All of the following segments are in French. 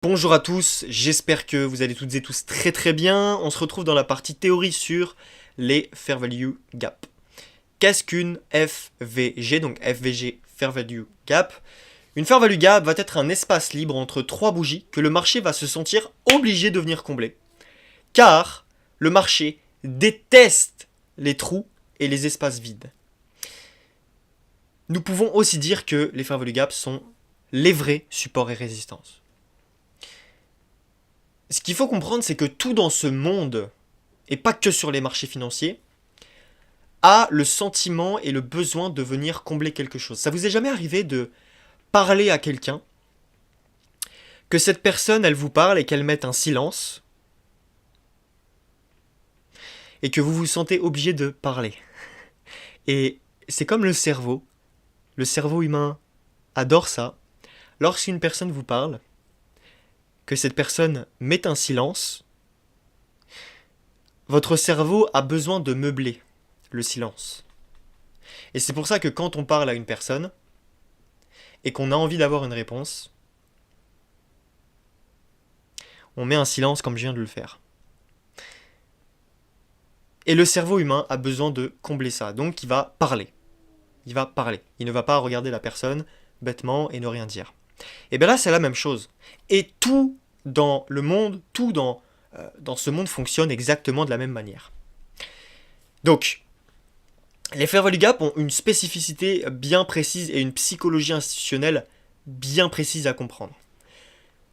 Bonjour à tous, j'espère que vous allez toutes et tous très très bien. On se retrouve dans la partie théorie sur les Fair Value Gap. Qu'est-ce qu'une FVG, donc FVG Fair Value Gap? Une Fair Value Gap va être un espace libre entre trois bougies que le marché va se sentir obligé de venir combler. Car le marché déteste les trous et les espaces vides. Nous pouvons aussi dire que les Fair Value Gaps sont les vrais supports et résistances. Ce qu'il faut comprendre, c'est que tout dans ce monde, et pas que sur les marchés financiers, a le sentiment et le besoin de venir combler quelque chose. Ça vous est jamais arrivé de parler à quelqu'un, que cette personne, elle vous parle et qu'elle mette un silence, et que vous vous sentez obligé de parler. Et c'est comme le cerveau. Le cerveau humain adore ça. Lorsqu'une personne vous parle, que cette personne met un silence, votre cerveau a besoin de meubler le silence. Et c'est pour ça que quand on parle à une personne et qu'on a envie d'avoir une réponse, on met un silence comme je viens de le faire. Et le cerveau humain a besoin de combler ça. Donc il va parler. Il va parler. Il ne va pas regarder la personne bêtement et ne rien dire. Et bien là, c'est la même chose. Et tout dans le monde, tout dans ce monde fonctionne exactement de la même manière. Donc, les Fair Value Gap ont une spécificité bien précise et une psychologie institutionnelle bien précise à comprendre.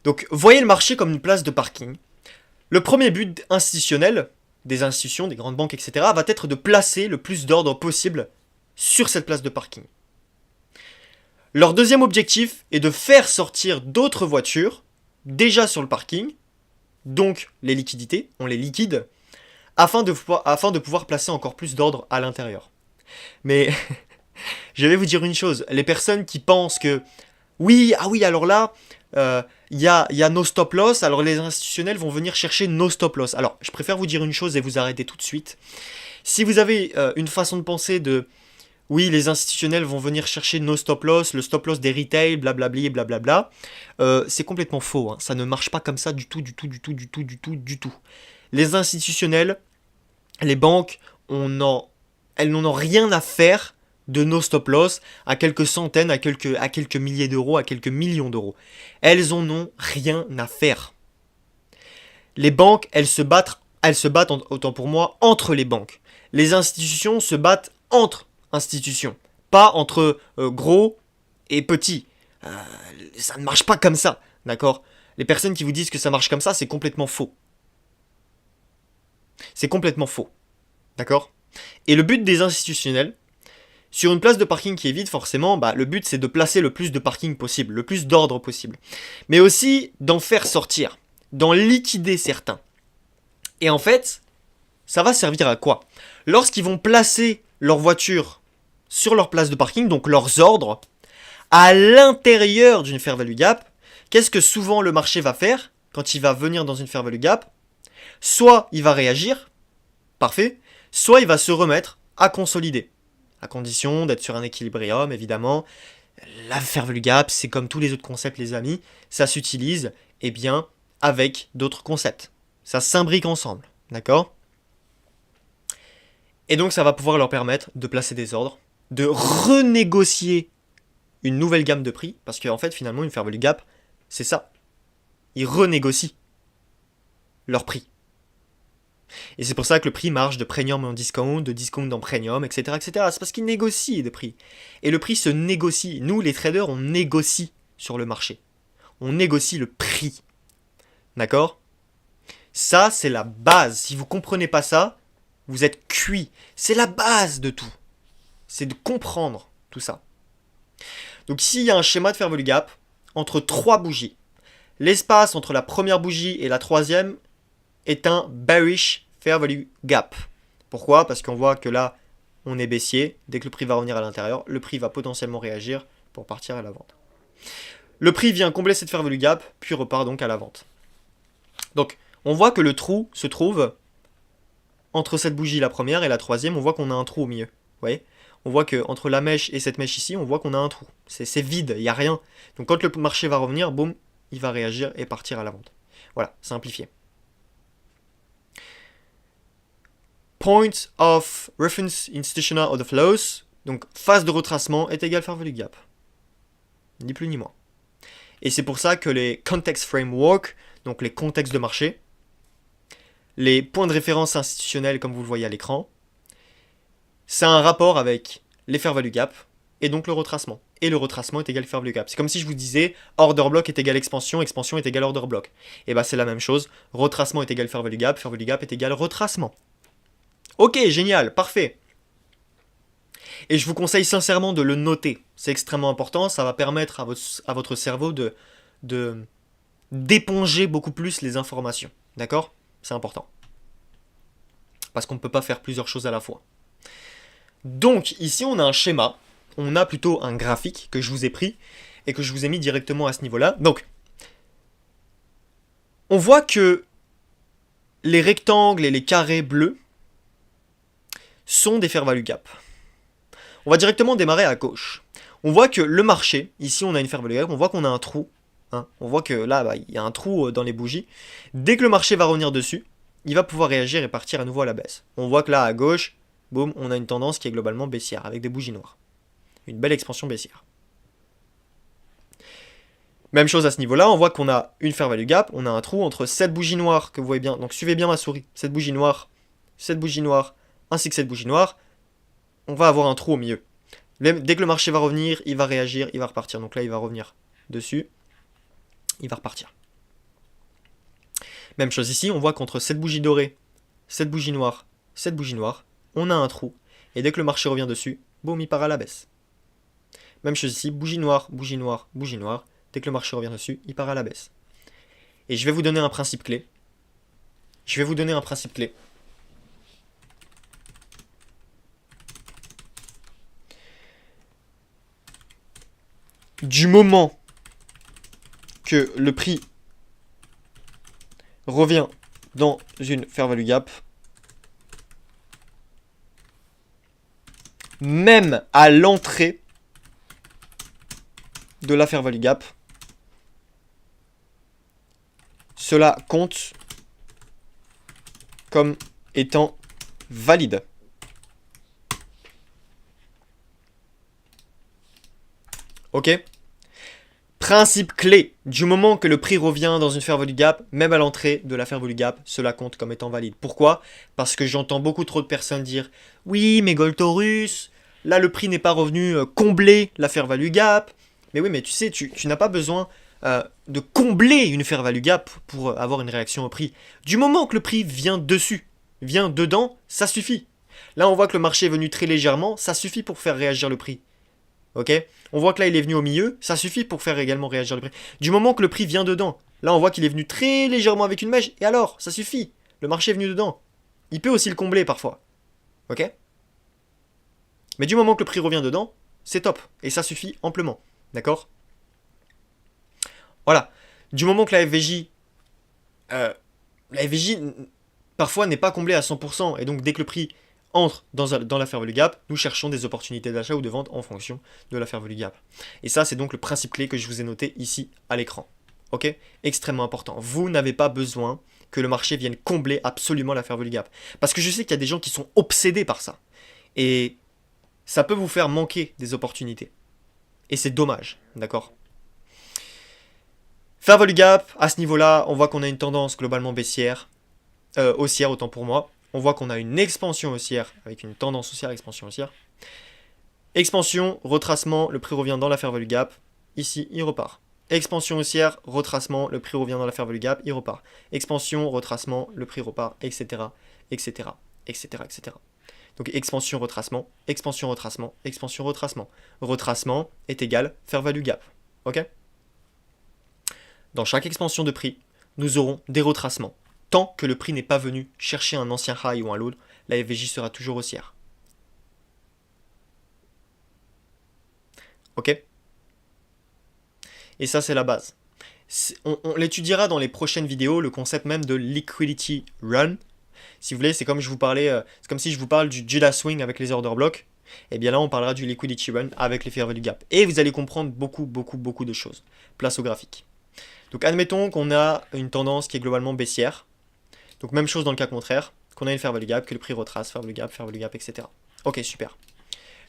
Donc, voyez le marché comme une place de parking. Le premier but institutionnel, des institutions, des grandes banques, etc., va être de placer le plus d'ordre possible sur cette place de parking. Leur deuxième objectif est de faire sortir d'autres voitures déjà sur le parking, donc les liquidités, on les liquide, afin de pouvoir placer encore plus d'ordre à l'intérieur. Mais je vais vous dire une chose, les personnes qui pensent que oui, alors là, il y a nos stop loss, alors les institutionnels vont venir chercher nos stop loss. Alors, je préfère vous dire une chose et vous arrêter tout de suite. Si vous avez une façon de penser de oui, les institutionnels vont venir chercher nos stop loss, le stop loss des retail, blablabli, blablabla. C'est complètement faux. Hein. Ça ne marche pas comme ça du tout, du tout, du tout, du tout, du tout, du tout. Les institutionnels, les banques, elles n'en ont rien à faire de nos stop loss à quelques centaines, à quelques milliers d'euros, à quelques millions d'euros. Elles en ont rien à faire. Les banques, elles se battent, autant pour moi, entre les banques. Les institutions se battent entre institutions, pas entre gros et petits. Ça ne marche pas comme ça, d'accord? Les personnes qui vous disent que ça marche comme ça, c'est complètement faux. C'est complètement faux, d'accord? Et le but des institutionnels, sur une place de parking qui est vide, forcément, le but c'est de placer le plus de parking possible, le plus d'ordre possible. Mais aussi d'en faire sortir, d'en liquider certains. Et en fait, ça va servir à quoi? Lorsqu'ils vont placer leur voiture sur leur place de parking, donc leurs ordres, à l'intérieur d'une Fair Value Gap, qu'est-ce que souvent le marché va faire quand il va venir dans une Fair Value Gap? Soit il va réagir, parfait, soit il va se remettre à consolider, à condition d'être sur un équilibrium, évidemment. La Fair Value Gap, c'est comme tous les autres concepts, les amis, ça s'utilise, avec d'autres concepts. Ça s'imbrique ensemble, d'accord? Et donc ça va pouvoir leur permettre de placer des ordres, de renégocier une nouvelle gamme de prix, parce qu'en fait finalement une Fair Value Gap, c'est ça. Ils renégocient leur prix. Et c'est pour ça que le prix marche de premium en discount, de discount en premium, etc. etc. C'est parce qu'ils négocient des prix. Et le prix se négocie. Nous, les traders, on négocie sur le marché. On négocie le prix. D'accord? Ça, c'est la base. Si vous ne comprenez pas ça, vous êtes cuit. C'est la base de tout. C'est de comprendre tout ça. Donc ici, il y a un schéma de Fair Value Gap entre trois bougies. L'espace entre la première bougie et la troisième est un bearish Fair Value Gap. Pourquoi? Parce qu'on voit que là, on est baissier. Dès que le prix va revenir à l'intérieur, le prix va potentiellement réagir pour partir à la vente. Le prix vient combler cette Fair Value Gap, puis repart donc à la vente. Donc, on voit que le trou se trouve entre cette bougie, la première, et la troisième. On voit qu'on a un trou au milieu. Vous voyez? On voit qu'entre la mèche et cette mèche ici, on voit qu'on a un trou. C'est vide, il n'y a rien. Donc quand le marché va revenir, boum, il va réagir et partir à la vente. Voilà, simplifié. Point of reference institutional order flows, donc phase de retracement est égal fair value gap. Ni plus ni moins. Et c'est pour ça que les context framework, donc les contextes de marché, les points de référence institutionnels comme vous le voyez à l'écran, ça a un rapport avec les fair value gap et donc le retracement. Et le retracement est égal fair value gap. C'est comme si je vous disais order block est égal expansion, expansion est égal order block. Et bah c'est la même chose, retracement est égal fair value gap est égal retracement. Ok, génial, parfait. Et je vous conseille sincèrement de le noter. C'est extrêmement important, ça va permettre à votre cerveau d'éponger beaucoup plus les informations. D'accord? C'est important. Parce qu'on ne peut pas faire plusieurs choses à la fois. Donc ici on a un schéma, on a plutôt un graphique que je vous ai pris et que je vous ai mis directement à ce niveau-là. Donc on voit que les rectangles et les carrés bleus sont des fair value gap. On va directement démarrer à gauche. On voit que le marché, ici on a une fair value gap, on voit qu'on a un trou. Hein, on voit que là, il y a un trou dans les bougies. Dès que le marché va revenir dessus, il va pouvoir réagir et partir à nouveau à la baisse. On voit que là, à gauche, boum, on a une tendance qui est globalement baissière, avec des bougies noires. Une belle expansion baissière. Même chose à ce niveau-là, on voit qu'on a une fair value gap, on a un trou entre cette bougie noire, que vous voyez bien, donc suivez bien ma souris, cette bougie noire, ainsi que cette bougie noire, on va avoir un trou au milieu. Dès que le marché va revenir, il va réagir, il va repartir. Donc là, il va revenir dessus, il va repartir. Même chose ici, on voit qu'entre cette bougie dorée, cette bougie noire, on a un trou. Et dès que le marché revient dessus, boum, il part à la baisse. Même chose ici, bougie noire, bougie noire, bougie noire. Dès que le marché revient dessus, il part à la baisse. Et je vais vous donner un principe clé. Du moment que le prix revient dans une fair value gap, même à l'entrée de la fair value gap, cela compte comme étant valide. Ok? Principe clé, du moment que le prix revient dans une fair value gap, même à l'entrée de la fair value gap, cela compte comme étant valide. Pourquoi? Parce que j'entends beaucoup trop de personnes dire « Oui, mais Goltorus, là le prix n'est pas revenu combler la fair value gap. » Mais oui, mais tu sais, tu n'as pas besoin de combler une fair value gap pour avoir une réaction au prix. Du moment que le prix vient dessus, vient dedans, ça suffit. Là, on voit que le marché est venu très légèrement, ça suffit pour faire réagir le prix. Ok? On voit que là il est venu au milieu, ça suffit pour faire également réagir le prix. Du moment que le prix vient dedans, là on voit qu'il est venu très légèrement avec une mèche, et alors, ça suffit. Le marché est venu dedans. Il peut aussi le combler parfois. Ok? Mais du moment que le prix revient dedans, c'est top. Et ça suffit amplement. D'accord? Voilà. Du moment que la FVJ parfois n'est pas comblée à 100%, et donc dès que le prix entre dans la fair value gap, nous cherchons des opportunités d'achat ou de vente en fonction de la fair value gap. Et ça, c'est donc le principe clé que je vous ai noté ici à l'écran. Ok? Extrêmement important. Vous n'avez pas besoin que le marché vienne combler absolument la fair value gap. Parce que je sais qu'il y a des gens qui sont obsédés par ça. Et ça peut vous faire manquer des opportunités. Et c'est dommage, d'accord? Fair value gap, à ce niveau-là, on voit qu'on a une tendance globalement baissière, haussière autant pour moi. On voit qu'on a une expansion haussière avec une tendance haussière, expansion haussière. Expansion, retracement, le prix revient dans la fair value gap. Ici, il repart. Expansion haussière, retracement, le prix revient dans la fair value gap, il repart. Expansion, retracement, le prix repart, etc. etc. etc. etc. Donc expansion, retracement, expansion, retracement, expansion, retracement. Retracement est égal fair value gap. Ok? Dans chaque expansion de prix, nous aurons des retracements. Tant que le prix n'est pas venu chercher un ancien high ou un low, la FVJ sera toujours haussière. Ok? Et ça, c'est la base. On l'étudiera dans les prochaines vidéos, le concept même de liquidity run. Si vous voulez, c'est comme si je vous parle du Judah swing avec les order blocks. Et bien là, on parlera du liquidity run avec les fair value gap. Et vous allez comprendre beaucoup de choses. Place au graphique. Donc admettons qu'on a une tendance qui est globalement baissière. Donc même chose dans le cas contraire, qu'on a une fair value gap, que le prix retrace, fair value gap, etc. Ok, super.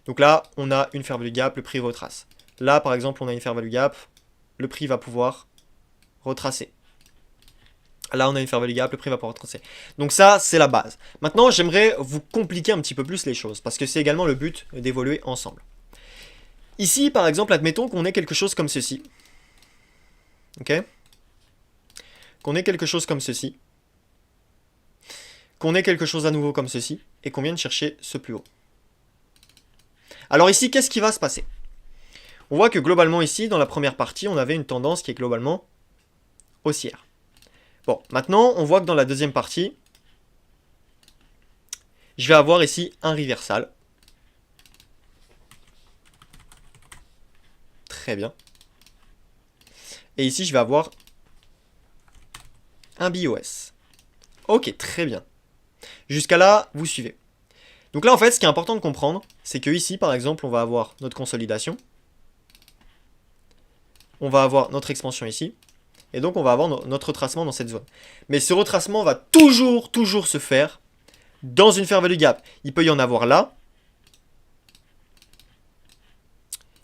Donc là, on a une fair value gap, le prix retrace. Là, par exemple, on a une fair value gap, le prix va pouvoir retracer. Là, on a une fair value gap, le prix va pouvoir retracer. Donc ça, c'est la base. Maintenant, j'aimerais vous compliquer un petit peu plus les choses, parce que c'est également le but d'évoluer ensemble. Ici, par exemple, admettons qu'on ait quelque chose comme ceci. Ok? Qu'on ait quelque chose comme ceci. Qu'on ait quelque chose à nouveau comme ceci, et qu'on vienne chercher ce plus haut. Alors ici, qu'est-ce qui va se passer? On voit que globalement ici, dans la première partie, on avait une tendance qui est globalement haussière. Bon, maintenant, on voit que dans la deuxième partie, je vais avoir ici un reversal. Très bien. Et ici, je vais avoir un BOS. Ok, très bien. Jusqu'à là, vous suivez. Donc là, en fait, ce qui est important de comprendre, c'est que ici, par exemple, on va avoir notre consolidation. On va avoir notre expansion ici. Et donc, on va avoir notre retracement dans cette zone. Mais ce retracement va toujours se faire dans une fair value gap. Il peut y en avoir là.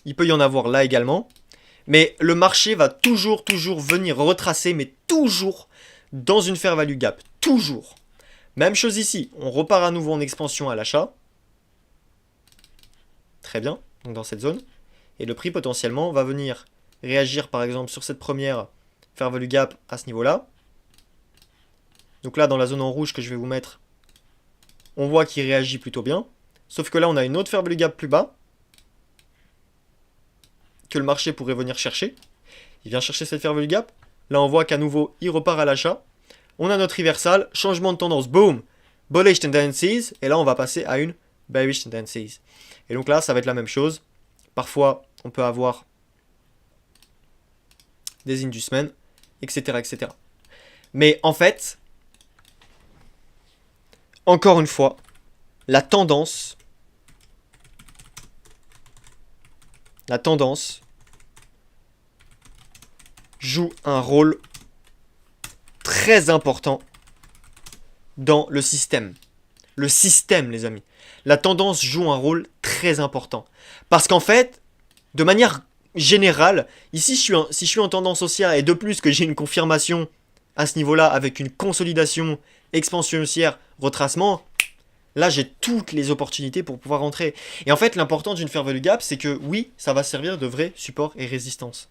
Il peut y en avoir là également. Mais le marché va toujours venir retracer, mais toujours dans une fair value gap. Toujours. Même chose ici. On repart à nouveau en expansion à l'achat. Très bien. Donc dans cette zone. Et le prix potentiellement va venir réagir par exemple sur cette première fair value gap à ce niveau-là. Donc là, dans la zone en rouge que je vais vous mettre, on voit qu'il réagit plutôt bien. Sauf que là, on a une autre fair value gap plus bas que le marché pourrait venir chercher. Il vient chercher cette fair value gap. Là, on voit qu'à nouveau, il repart à l'achat. On a notre reversal, changement de tendance, boom, bullish tendencies. Et là, on va passer à une bearish tendencies. Et donc là, ça va être la même chose. Parfois, on peut avoir des inducements, etc., etc. Mais en fait, encore une fois, la tendance joue un rôle très important dans le système. Le système, les amis. La tendance joue un rôle très important. Parce qu'en fait, de manière générale, ici, si je suis en tendance haussière et de plus que j'ai une confirmation à ce niveau-là avec une consolidation, expansion haussière, retracement, là, j'ai toutes les opportunités pour pouvoir rentrer. Et en fait, l'important d'une fair value gap, c'est que oui, ça va servir de vrai support et résistance.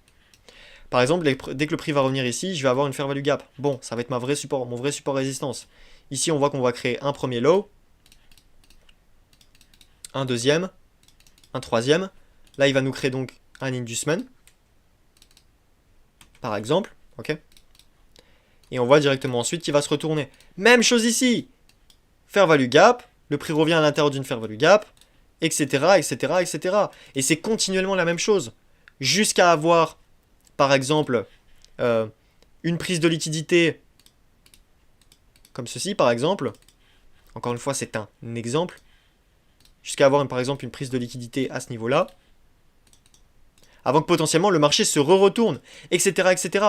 Par exemple, dès que le prix va revenir ici, je vais avoir une fair value gap. Bon, ça va être mon vrai support résistance. Ici, on voit qu'on va créer un premier low, un deuxième, un troisième. Là, il va nous créer donc un inducement, par exemple, ok. Et on voit directement ensuite qu'il va se retourner. Même chose ici. Fair value gap, le prix revient à l'intérieur d'une fair value gap, etc., etc., etc. Et c'est continuellement la même chose. Jusqu'à avoir, par exemple, une prise de liquidité comme ceci, par exemple. Encore une fois, c'est un exemple. Jusqu'à avoir, par exemple, une prise de liquidité à ce niveau-là. Avant que potentiellement le marché se retourne, etc., etc.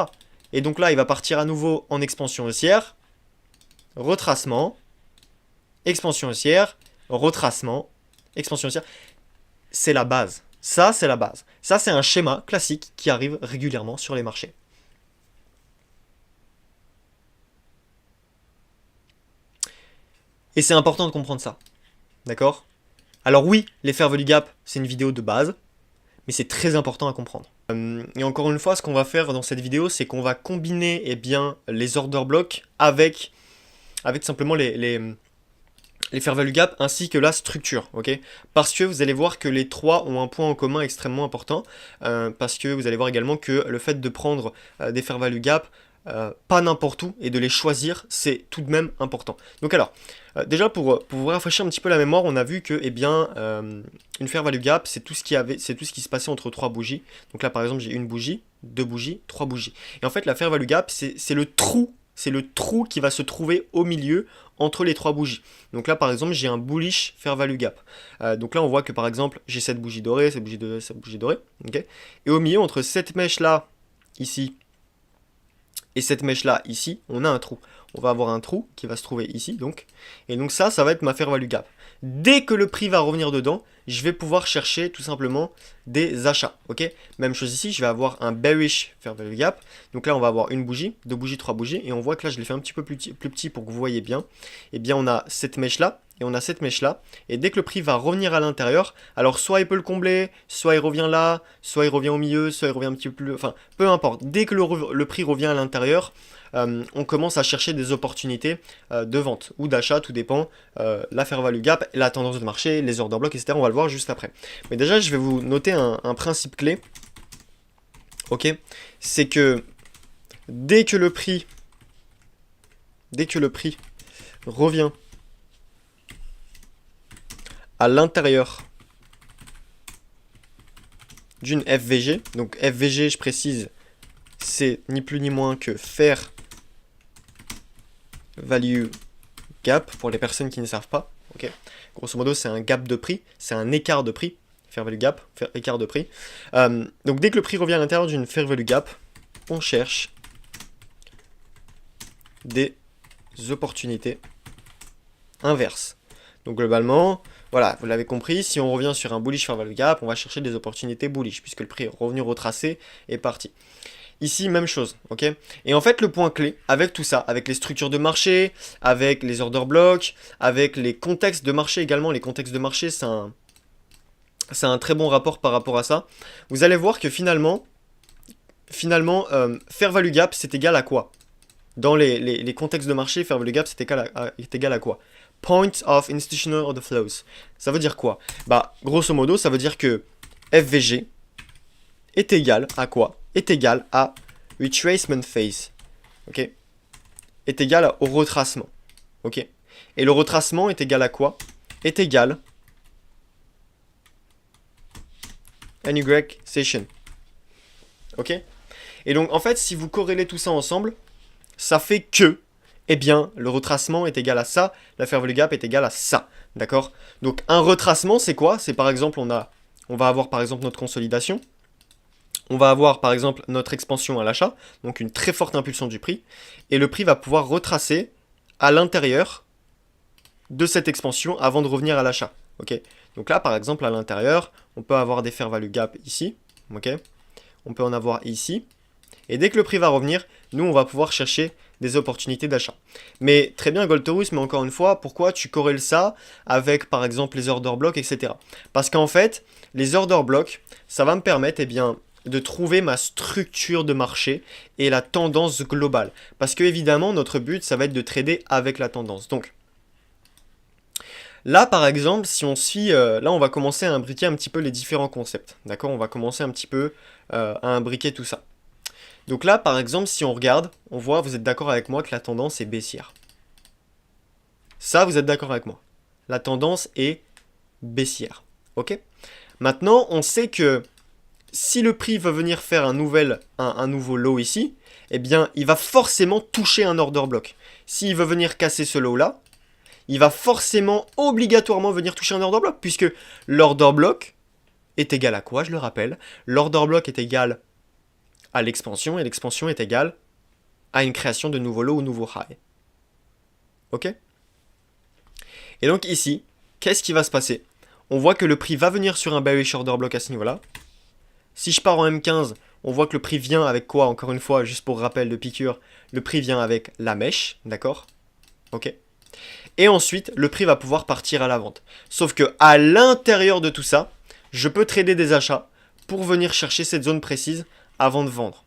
Et donc là, il va partir à nouveau en expansion haussière. Retracement. Expansion haussière. Retracement. Expansion haussière. C'est la base. Ça, c'est la base. Ça, c'est un schéma classique qui arrive régulièrement sur les marchés. Et c'est important de comprendre ça. D'accord? Alors oui, les fair value gap, c'est une vidéo de base, mais c'est très important à comprendre. Et encore une fois, ce qu'on va faire dans cette vidéo, c'est qu'on va combiner les order blocks avec simplement les fair value gap ainsi que la structure, ok? Parce que vous allez voir que les trois ont un point en commun extrêmement important, parce que vous allez voir également que le fait de prendre des fair value gap pas n'importe où et de les choisir, c'est tout de même important. Donc alors, déjà pour vous rafraîchir un petit peu la mémoire, on a vu que une fair value gap, c'est tout ce qui se passait entre trois bougies. Donc là par exemple, j'ai une bougie, deux bougies, trois bougies. Et en fait, la fair value gap, c'est le trou qui va se trouver au milieu entre les trois bougies. Donc là par exemple, j'ai un bullish fair value gap. Donc là on voit que par exemple, j'ai cette bougie dorée, cette bougie dorée, okay. Et au milieu, entre cette mèche là, ici, Et cette mèche-là, ici, on a un trou. On va avoir un trou qui va se trouver ici, donc. Et donc ça va être ma fair value gap. Dès que le prix va revenir dedans, je vais pouvoir chercher tout simplement des achats, ok. Même chose ici, je vais avoir un bearish fair value gap. Donc là, on va avoir une bougie, deux bougies, trois bougies. Et on voit que là, je l'ai fait un petit peu plus petit pour que vous voyez bien. Et bien, on a cette mèche-là et on a cette mèche-là. Et dès que le prix va revenir à l'intérieur, alors soit il peut le combler, soit il revient là, soit il revient au milieu, soit il revient un petit peu plus... Enfin, peu importe. Dès que le prix revient à l'intérieur, on commence à chercher des opportunités de vente ou d'achat, tout dépend, la fair value gap, la tendance de marché, les order blocks, etc. On va le voir juste après. Mais déjà, je vais vous noter un principe clé, ok, c'est que dès que le prix revient à l'intérieur d'une FVG, donc FVG, je précise, c'est ni plus ni moins que fair value gap, pour les personnes qui ne savent pas. Okay. Grosso modo, c'est un gap de prix, c'est un écart de prix. Fair value gap, écart de prix. Donc dès que le prix revient à l'intérieur d'une fair value gap, on cherche des opportunités inverses. Donc globalement, voilà, vous l'avez compris, si on revient sur un bullish fair value gap, on va chercher des opportunités bullish, puisque le prix est revenu retracé et parti. Ici, même chose, ok. Et en fait, le point clé, avec tout ça, avec les structures de marché, avec les order blocks, avec les contextes de marché également, les contextes de marché, c'est un très bon rapport par rapport à ça. Vous allez voir que finalement fair value gap, c'est égal à quoi? Dans les contextes de marché, fair value gap, c'est égal à quoi? Point of institutional order flows. Ça veut dire quoi? Bah, grosso modo, ça veut dire que FVG est égal à quoi? Est égal à retracement phase, ok, est égal au retracement, ok, et le retracement est égal à quoi? Est égal à New Greg Session, ok. Et donc en fait, si vous corrélez tout ça ensemble, ça fait que, eh bien, le retracement est égal à ça, la fair value gap est égal à ça, d'accord. Donc un retracement, c'est quoi? C'est par exemple, on va avoir par exemple notre consolidation. On va avoir par exemple notre expansion à l'achat, donc une très forte impulsion du prix, et le prix va pouvoir retracer à l'intérieur de cette expansion avant de revenir à l'achat. Okay, donc là par exemple à l'intérieur, on peut avoir des fair value gap ici, okay, on peut en avoir ici, et dès que le prix va revenir, nous on va pouvoir chercher des opportunités d'achat. Mais très bien Goltorus, mais encore une fois, pourquoi tu corrèles ça avec par exemple les order blocks, etc. Parce qu'en fait, les order blocks, ça va me permettre, eh bien, de trouver ma structure de marché et la tendance globale. Parce que évidemment, notre but, ça va être de trader avec la tendance. Donc, là, par exemple, si on suit, là, on va commencer à imbriquer un petit peu les différents concepts. D'accord? On va commencer un petit peu à imbriquer tout ça. Donc là, par exemple, si on regarde, on voit, vous êtes d'accord avec moi que la tendance est baissière. Ça, vous êtes d'accord avec moi. La tendance est baissière. Ok? Maintenant, on sait que si le prix veut venir faire un nouveau low ici, eh bien, il va forcément toucher un order block. S'il veut venir casser ce low-là, il va forcément, obligatoirement venir toucher un order block, puisque l'order block est égal à quoi, je le rappelle? L'order block est égal à l'expansion, et l'expansion est égale à une création de nouveaux lows ou nouveaux highs. Ok? Et donc ici, qu'est-ce qui va se passer? On voit que le prix va venir sur un bearish order block à ce niveau-là. Si je pars en M15, on voit que le prix vient avec quoi? Encore une fois, juste pour rappel de piqûre, le prix vient avec la mèche, d'accord? Ok. Et ensuite, le prix va pouvoir partir à la vente. Sauf que à l'intérieur de tout ça, je peux trader des achats pour venir chercher cette zone précise avant de vendre.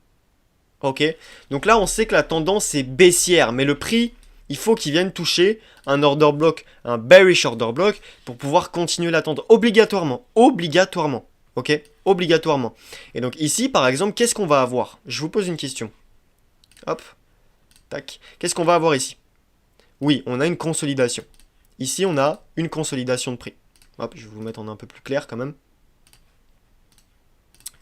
Ok. Donc là, on sait que la tendance est baissière, mais le prix, il faut qu'il vienne toucher un order block, un bearish order block, pour pouvoir continuer l'attente obligatoirement. Obligatoirement. Ok, obligatoirement. Et donc ici, par exemple, qu'est-ce qu'on va avoir? Je vous pose une question. Hop. Tac. Qu'est-ce qu'on va avoir ici? Oui, on a une consolidation. Ici, on a une consolidation de prix. Hop, je vais vous mettre en un peu plus clair quand même.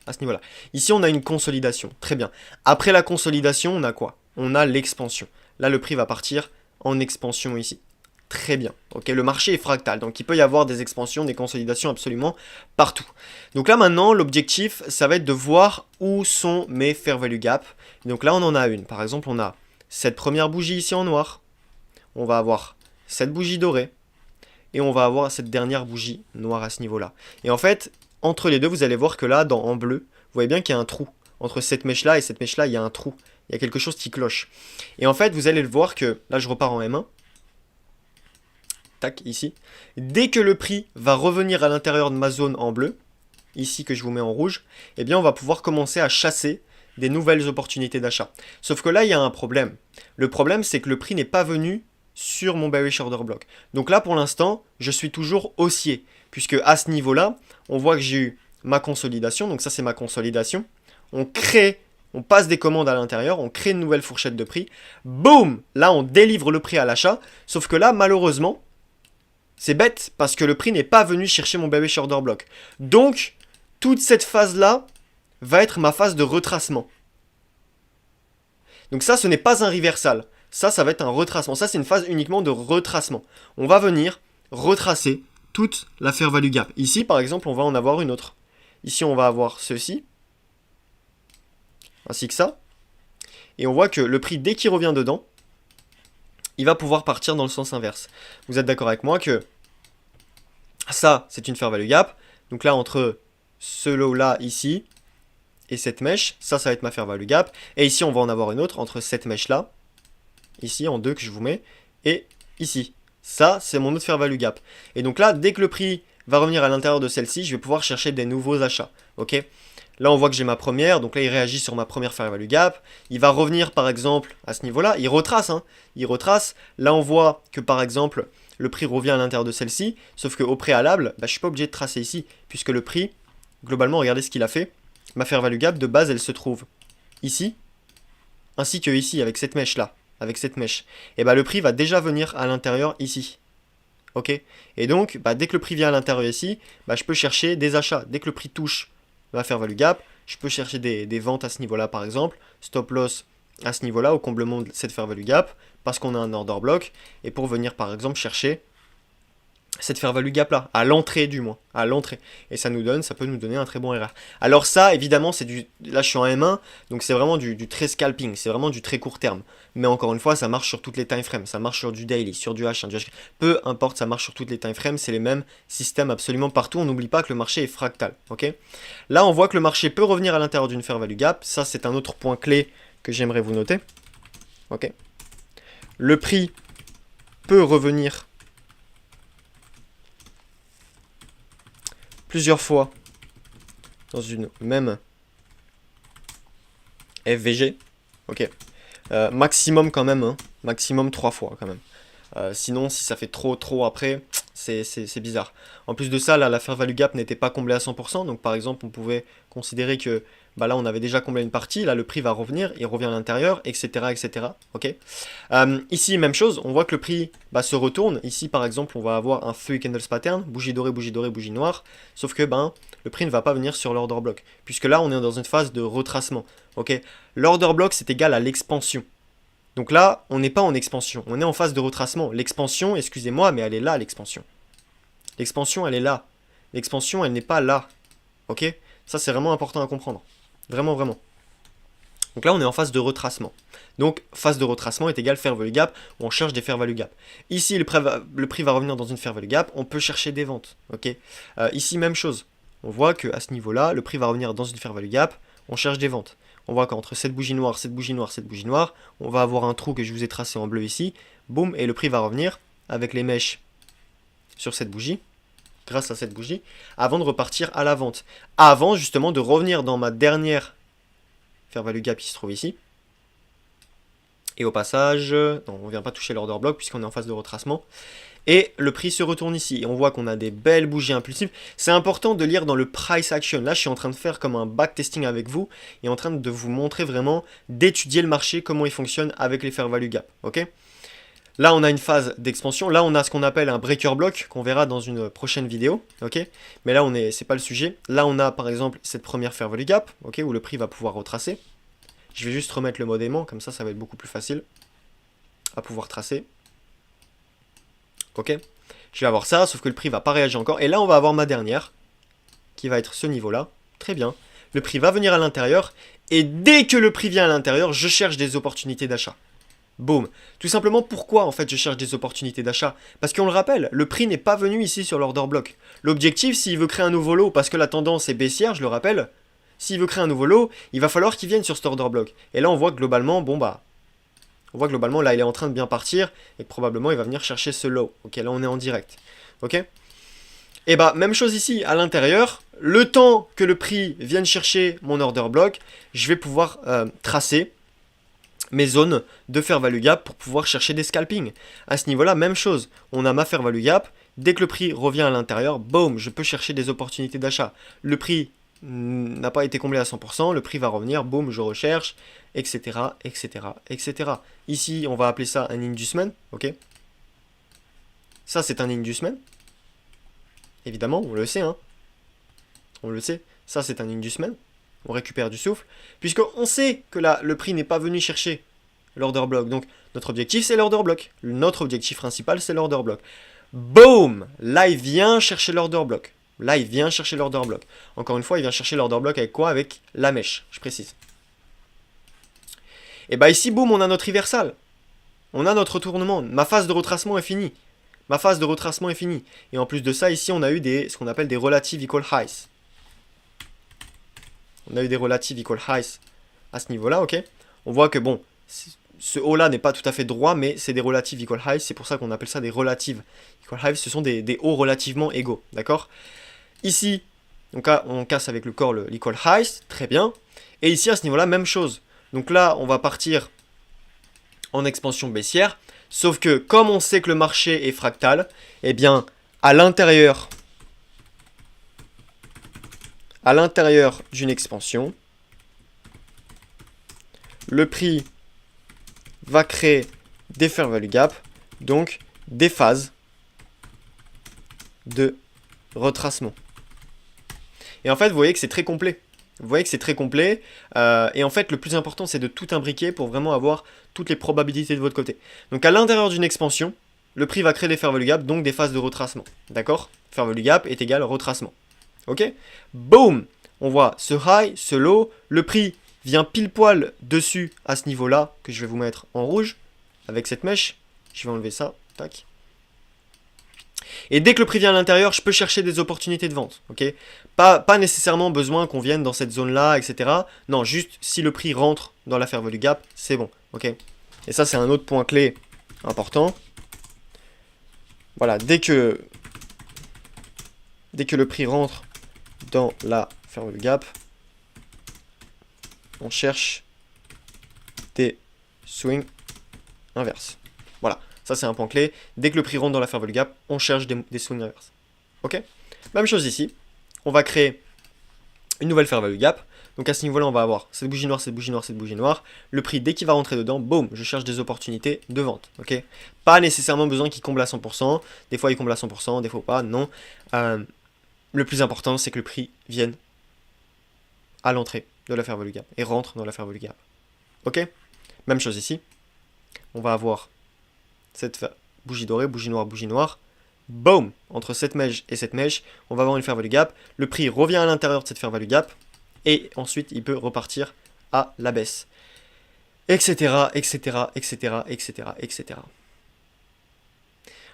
À ce niveau-là. Ici, on a une consolidation. Très bien. Après la consolidation, on a quoi? On a l'expansion. Là, le prix va partir en expansion ici. très bien. Ok, le marché est fractal, donc il peut y avoir des expansions, des consolidations absolument partout. Donc là maintenant, l'objectif, ça va être de voir où sont mes fair value gap. Donc là, on en a une. Par exemple, on a cette première bougie ici en noir. On va avoir cette bougie dorée. Et on va avoir cette dernière bougie noire à ce niveau-là. Et en fait, entre les deux, vous allez voir que là, en bleu, vous voyez bien qu'il y a un trou. Entre cette mèche-là et cette mèche-là, il y a un trou. Il y a quelque chose qui cloche. Et en fait, vous allez le voir que, là je repars en M1. Tac, ici. Dès que le prix va revenir à l'intérieur de ma zone en bleu, ici que je vous mets en rouge, eh bien on va pouvoir commencer à chasser des nouvelles opportunités d'achat. Sauf que là, il y a un problème. Le problème, c'est que le prix n'est pas venu sur mon bearish order block. Donc là, pour l'instant, je suis toujours haussier, puisque à ce niveau-là, on voit que j'ai eu ma consolidation. Donc ça, c'est ma consolidation. On passe des commandes à l'intérieur, on crée une nouvelle fourchette de prix. Boum! Là, on délivre le prix à l'achat. Sauf que là, malheureusement, c'est bête parce que le prix n'est pas venu chercher mon bearish order block. Donc, toute cette phase-là va être ma phase de retracement. Donc ça, ce n'est pas un reversal. Ça va être un retracement. Ça, c'est une phase uniquement de retracement. On va venir retracer toute la fair value gap. Ici, par exemple, on va en avoir une autre. Ici, on va avoir ceci. Ainsi que ça. Et on voit que le prix, dès qu'il revient dedans, il va pouvoir partir dans le sens inverse. Vous êtes d'accord avec moi que ça, c'est une fair value gap. Donc là, entre ce lot-là, ici, et cette mèche, ça va être ma fair value gap. Et ici, on va en avoir une autre entre cette mèche-là, ici, en deux que je vous mets, et ici. Ça, c'est mon autre fair value gap. Et donc là, dès que le prix va revenir à l'intérieur de celle-ci, je vais pouvoir chercher des nouveaux achats. Ok ? Là, on voit que j'ai ma première, donc là, il réagit sur ma première fair value gap. Il va revenir, par exemple, à ce niveau-là. Il retrace, hein. Il retrace. Là, on voit que, par exemple, le prix revient à l'intérieur de celle-ci. Sauf qu'au préalable, je ne suis pas obligé de tracer ici, puisque le prix, globalement, regardez ce qu'il a fait. Ma fair value gap, de base, elle se trouve ici, ainsi que ici, avec cette mèche-là. Avec cette mèche. Et le prix va déjà venir à l'intérieur ici. Ok ? Et donc, dès que le prix vient à l'intérieur ici, je peux chercher des achats. Dès que le prix touche ma fair value gap, je peux chercher des ventes à ce niveau-là, par exemple. Stop loss à ce niveau-là, au comblement de cette fair value gap, parce qu'on a un order block. Et pour venir, par exemple, chercher cette fair value gap là, à l'entrée du moins, à l'entrée. Et ça peut nous donner un très bon RR. Alors ça, évidemment, c'est là je suis en M1, donc c'est vraiment du très scalping, c'est vraiment du très court terme. Mais encore une fois, ça marche sur toutes les time frames, ça marche sur du daily, sur du H1, du H4. Peu importe, ça marche sur toutes les time frames, c'est les mêmes systèmes absolument partout. On n'oublie pas que le marché est fractal, ok ? Là, on voit que le marché peut revenir à l'intérieur d'une fair value gap. Ça, c'est un autre point clé que j'aimerais vous noter. Ok ? Le prix peut revenir plusieurs fois dans une même FVG. Ok. Maximum quand même, hein. Maximum 3 fois quand même. Sinon, si ça fait trop après, c'est bizarre. En plus de ça, là, la fair value gap n'était pas comblée à 100%. Donc par exemple, on pouvait considérer que là, on avait déjà comblé une partie. Là, le prix va revenir, il revient à l'intérieur, etc. etc. Ok. Ici, même chose, on voit que le prix se retourne. Ici, par exemple, on va avoir un feuille candles pattern, bougie dorée, bougie noire. Sauf que le prix ne va pas venir sur l'order block. Puisque là, on est dans une phase de retracement. Ok. L'order block, c'est égal à l'expansion. Donc là, on n'est pas en expansion, on est en phase de retracement. L'expansion, excusez-moi, mais elle est là, l'expansion. L'expansion, elle est là. L'expansion, elle n'est pas là. Ok? Ça, c'est vraiment important à comprendre. Vraiment, vraiment. Donc là, on est en phase de retracement. Donc, phase de retracement est égale fair value gap, où on cherche des fair value gap. Ici, le prix va revenir dans une fair value gap, on peut chercher des ventes. Ok? Ici, même chose. On voit qu'à ce niveau-là, le prix va revenir dans une fair value gap, on cherche des ventes. On voit qu'entre cette bougie noire, cette bougie noire, cette bougie noire, on va avoir un trou que je vous ai tracé en bleu ici. Boum, et le prix va revenir avec les mèches sur cette bougie, grâce à cette bougie, avant de repartir à la vente. Avant justement de revenir dans ma dernière fair value gap qui se trouve ici. Et au passage, non, on ne vient pas toucher l'order block puisqu'on est en phase de retracement. Et le prix se retourne ici. Et on voit qu'on a des belles bougies impulsives. C'est important de lire dans le price action. Là, je suis en train de faire comme un backtesting avec vous. Et en train de vous montrer vraiment, d'étudier le marché, comment il fonctionne avec les fair value gap. Ok ? Là, on a une phase d'expansion. Là, on a ce qu'on appelle un breaker block, qu'on verra dans une prochaine vidéo. Ok ? Mais là, c'est pas le sujet. Là, on a par exemple cette première fair value gap, ok, où le prix va pouvoir retracer. Je vais juste remettre le mode aimant, comme ça va être beaucoup plus facile à pouvoir tracer. Ok? Je vais avoir ça, sauf que le prix va pas réagir encore. Et là, on va avoir ma dernière, qui va être ce niveau-là. Très bien. Le prix va venir à l'intérieur. Et dès que le prix vient à l'intérieur, je cherche des opportunités d'achat. Boum. Tout simplement, pourquoi en fait je cherche des opportunités d'achat? Parce qu'on le rappelle, le prix n'est pas venu ici sur l'order block. L'objectif, s'il veut créer un nouveau lot, parce que la tendance est baissière, je le rappelle, s'il veut créer un nouveau lot, il va falloir qu'il vienne sur cet order block. Et là, on voit globalement, bon bah, on voit globalement, là, il est en train de bien partir, et probablement, il va venir chercher ce lot. Ok, là, on est en direct. Ok? Et bah, même chose ici, à l'intérieur, le temps que le prix vienne chercher mon order block, je vais pouvoir tracer mes zones de fair value gap pour pouvoir chercher des scalpings. À ce niveau-là, même chose. On a ma fair value gap. Dès que le prix revient à l'intérieur, boum, je peux chercher des opportunités d'achat. Le prix n'a pas été comblé à 100%, le prix va revenir, boum, je recherche, etc., etc., etc. Ici, on va appeler ça un inducement, ok? Ça, c'est un inducement. Évidemment, on le sait, hein. On le sait. Ça, c'est un inducement. On récupère du souffle. Puisqu'on sait que là, le prix n'est pas venu chercher l'order block. Donc, notre objectif, c'est l'order block. Notre objectif principal, c'est l'order block. Boom! Là, il vient chercher l'order block. Là, il vient chercher l'order block. Encore une fois, il vient chercher l'order block avec quoi? Avec la mèche, je précise. Et bah ici, boum, on a notre reversal. On a notre retournement. Ma phase de retracement est finie. Ma phase de retracement est finie. Et en plus de ça, ici, on a eu ce qu'on appelle des relative equal highs. On a eu des relative equal highs à ce niveau-là, ok? On voit que, bon, ce haut-là n'est pas tout à fait droit, mais c'est des relative equal highs. C'est pour ça qu'on appelle ça des relative equal highs. Ce sont des hauts relativement égaux, d'accord? Ici, donc là, on casse avec le corps l'equal highs, très bien. Et ici, à ce niveau-là, même chose. Donc là, on va partir en expansion baissière. Sauf que, comme on sait que le marché est fractal, eh bien, à l'intérieur d'une expansion, le prix va créer des fair value gap, donc des phases de retracement. Et en fait, vous voyez que c'est très complet. Vous voyez que c'est très complet. Et en fait, le plus important, c'est de tout imbriquer pour vraiment avoir toutes les probabilités de votre côté. Donc, à l'intérieur d'une expansion, le prix va créer des fair value gap, donc des phases de retracement. D'accord? Fair value gap est égal retracement. Ok? Boom! On voit ce high, ce low. Le prix vient pile poil dessus à ce niveau-là, que je vais vous mettre en rouge, avec cette mèche. Je vais enlever ça. Tac. Et dès que le prix vient à l'intérieur, je peux chercher des opportunités de vente. Ok, pas nécessairement besoin qu'on vienne dans cette zone-là, etc. Non, juste si le prix rentre dans la fair value gap, c'est bon. Ok. Et ça, c'est un autre point clé important. Voilà, dès que le prix rentre dans la fair value gap, on cherche des swings inverses. Voilà. Ça, c'est un point clé. Dès que le prix rentre dans la fair value gap, on cherche des swings inverses. Ok? Même chose ici. On va créer une nouvelle fair value gap. Donc à ce niveau-là, on va avoir cette bougie noire, cette bougie noire, cette bougie noire. Le prix, dès qu'il va rentrer dedans, boum, je cherche des opportunités de vente. Ok? Pas nécessairement besoin qu'il comble à 100%. Des fois, il comble à 100%, des fois pas, non. Le plus important, c'est que le prix vienne à l'entrée de la fair value gap et rentre dans la fair value gap. Ok? Même chose ici. On va avoir cette bougie dorée, bougie noire, boom, entre cette mèche et cette mèche, on va avoir une fair value gap, le prix revient à l'intérieur de cette fair value gap, et ensuite il peut repartir à la baisse, etc., etc., etc., etc., etc.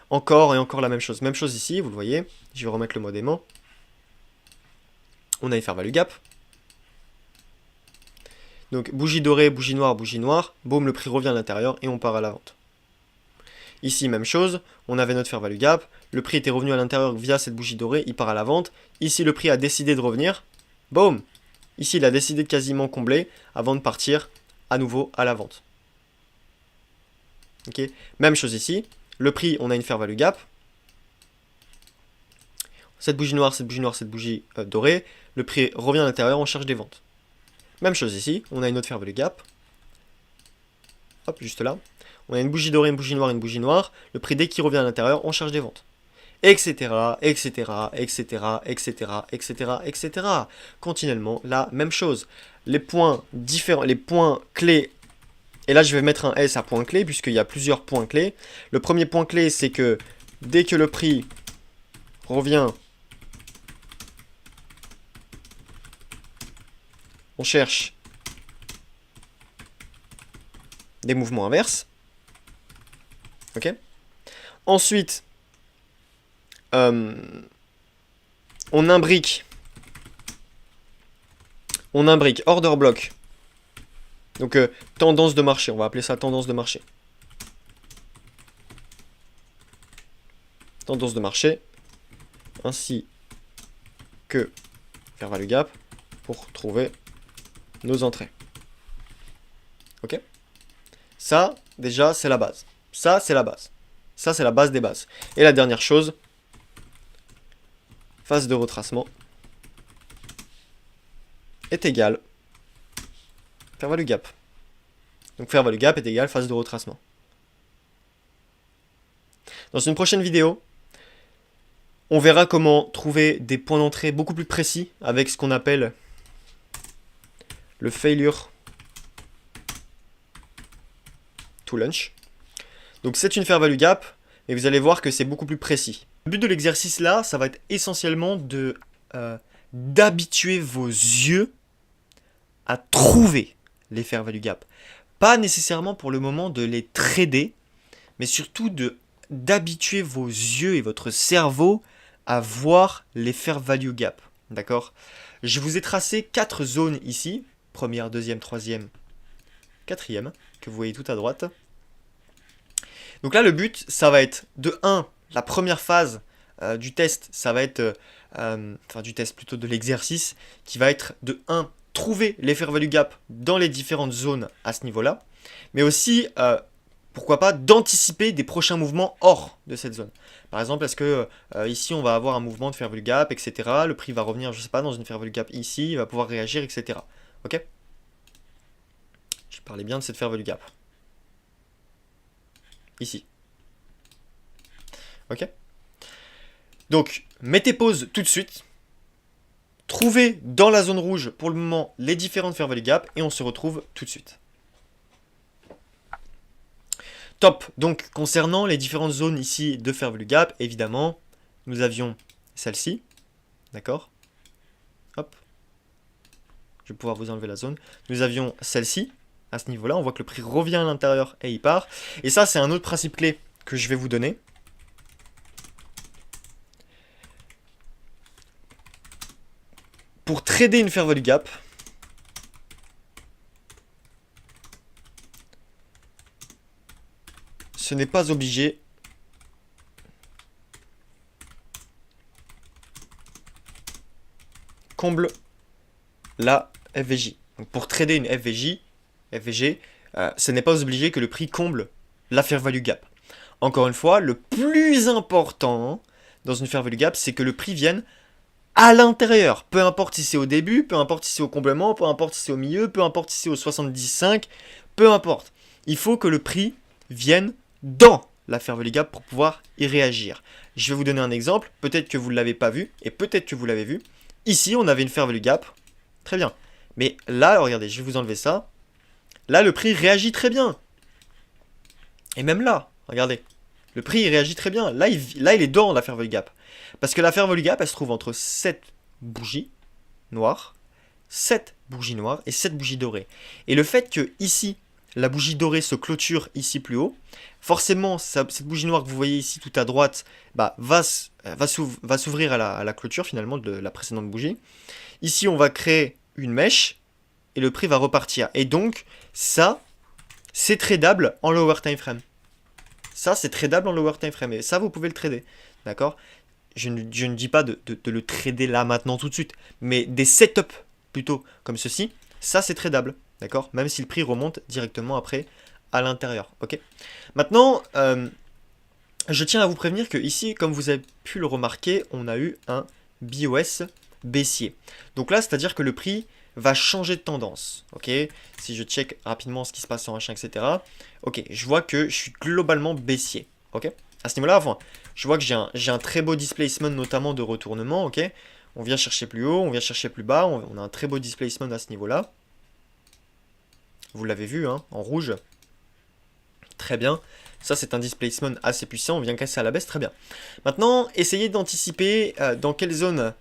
Encore et encore la même chose ici, vous le voyez, je vais remettre le mode aimant, on a une fair value gap, donc bougie dorée, bougie noire, boum, le prix revient à l'intérieur, et on part à la vente. Ici, même chose, on avait notre fair value gap, le prix était revenu à l'intérieur via cette bougie dorée, il part à la vente. Ici, le prix a décidé de revenir, boum. Ici, il a décidé de quasiment combler avant de partir à nouveau à la vente. Ok. Même chose ici, le prix, on a une fair value gap. Cette bougie noire, cette bougie dorée, le prix revient à l'intérieur, on cherche des ventes. Même chose ici, on a une autre fair value gap. Hop, juste là. On a une bougie dorée, une bougie noire. Le prix, dès qu'il revient à l'intérieur, on cherche des ventes. Etc., etc., etc., etc., etc., etc. Continuellement, la même chose. Les points différents, les points clés. Et là, je vais mettre un S à point clé, puisqu'il y a plusieurs points clés. Le premier point clé, c'est que dès que le prix revient, on cherche des mouvements inverses. Ok. Ensuite, on imbrique order block. Donc tendance de marché, on va appeler ça tendance de marché. Tendance de marché, ainsi que fair value gap pour trouver nos entrées. Ok. Ça, déjà, c'est la base. Ça, c'est la base. Ça, c'est la base des bases. Et la dernière chose, phase de retracement est égale fair value gap. Donc fair value gap est égal phase de retracement. Dans une prochaine vidéo, on verra comment trouver des points d'entrée beaucoup plus précis avec ce qu'on appelle le failure to lunch. Donc c'est une fair value gap, mais vous allez voir que c'est beaucoup plus précis. Le but de l'exercice là, ça va être essentiellement d'habituer vos yeux à trouver les fair value gap. Pas nécessairement pour le moment de les trader, mais surtout d'habituer vos yeux et votre cerveau à voir les fair value gap. D'accord? Je vous ai tracé 4 zones ici. Première, deuxième, troisième, quatrième, que vous voyez tout à droite. Donc là, le but, ça va être de 1, la première phase du test, ça va être, enfin du test plutôt de l'exercice, qui va être de 1, trouver les fair value gap dans les différentes zones à ce niveau-là, mais aussi, pourquoi pas, d'anticiper des prochains mouvements hors de cette zone. Par exemple, est-ce que ici, on va avoir un mouvement de fair value gap, etc. Le prix va revenir, je sais pas, dans une fair value gap ici, il va pouvoir réagir, etc. Ok? Je parlais bien de cette fair value gap. Ici. Ok? Donc, mettez pause tout de suite. Trouvez dans la zone rouge, pour le moment, les différentes fair value gap et on se retrouve tout de suite. Top. Donc, concernant les différentes zones ici de fair value gap, évidemment, nous avions celle-ci. D'accord? Hop. Je vais pouvoir vous enlever la zone. Nous avions celle-ci, à ce niveau-là. On voit que le prix revient à l'intérieur et il part. Et ça, c'est un autre principe clé que je vais vous donner. Pour trader une fair value gap, ce n'est pas obligé comble la FVJ. Donc pour trader une FVG, ce n'est pas obligé que le prix comble la fair value gap. Encore une fois, le plus important dans une fair value gap, c'est que le prix vienne à l'intérieur. Peu importe si c'est au début, peu importe si c'est au comblement, peu importe si c'est au milieu, peu importe si c'est au 75, peu importe. Il faut que le prix vienne dans la fair value gap pour pouvoir y réagir. Je vais vous donner un exemple, peut-être que vous ne l'avez pas vu, et peut-être que vous l'avez vu. Ici, on avait une fair value gap, très bien. Mais là, regardez, je vais vous enlever ça. Là, le prix réagit très bien. Et même là, regardez, le prix il réagit très bien. Là, il est dans la fair value gap. Parce que la fair value gap, elle se trouve entre 7 bougies noires, 7 bougies noires et 7 bougies dorées. Et le fait que ici, la bougie dorée se clôture ici plus haut, forcément, cette bougie noire que vous voyez ici tout à droite, bah, va s'ouvrir à la clôture finalement de la précédente bougie. Ici, on va créer une mèche et le prix va repartir. Et donc, ça, c'est tradable en lower time frame. Ça, c'est tradable en lower time frame. Et ça, vous pouvez le trader. D'accord? Je ne dis pas de le trader là, maintenant, tout de suite. Mais des setups, plutôt, comme ceci, ça, c'est tradable. D'accord? Même si le prix remonte directement après à l'intérieur. Ok? Maintenant, je tiens à vous prévenir que ici, comme vous avez pu le remarquer, on a eu un BOS baissier. Donc là, c'est-à-dire que le prix va changer de tendance. Ok? Si je check rapidement ce qui se passe sur H1, etc. Ok, je vois que je suis globalement baissier. Ok? À ce niveau-là, enfin, je vois que j'ai un très beau displacement, notamment de retournement. Ok? On vient chercher plus haut, on vient chercher plus bas. On a un très beau displacement à ce niveau-là. Vous l'avez vu, hein, en rouge. Très bien. Ça, c'est un displacement assez puissant. On vient casser à la baisse. Très bien. Maintenant, essayez d'anticiper dans quelle zone,